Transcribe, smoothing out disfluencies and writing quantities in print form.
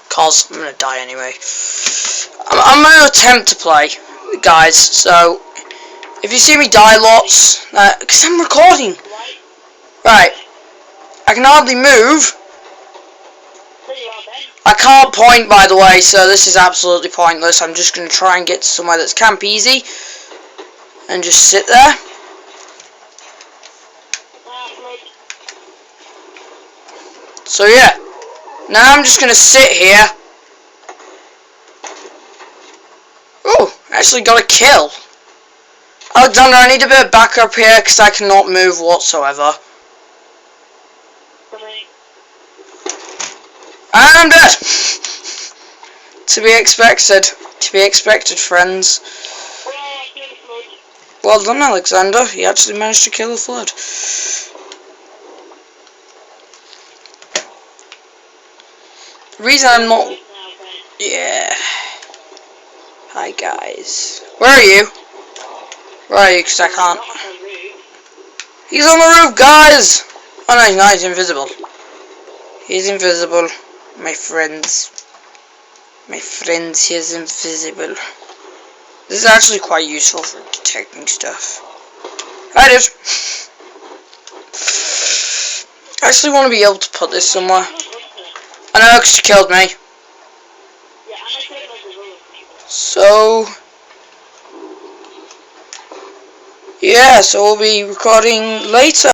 Cause I'm gonna die anyway. I'm gonna attempt to play, guys, so if you see me die lots, because I'm recording. Right, I can hardly move. I can't point, by the way, so this is absolutely pointless. I'm just gonna try and get to somewhere that's camp easy and just sit there. So yeah, now I'm just gonna sit here. Oh, actually got a kill. Alexander, I need a bit of backup here because I cannot move whatsoever. And I'm dead. To be expected. To be expected, friends. Well done, Alexander. You actually managed to kill a flood. The reason I'm not... Yeah. Hi, guys. Where are you? Where are you? Because I can't. He's on the roof, guys! Oh no, he's invisible. He's invisible. My friends. My friends, he's invisible. This is actually quite useful for detecting stuff. I did. I actually want to be able to put this somewhere. I know, because you killed me. So... yeah, so we'll be recording later.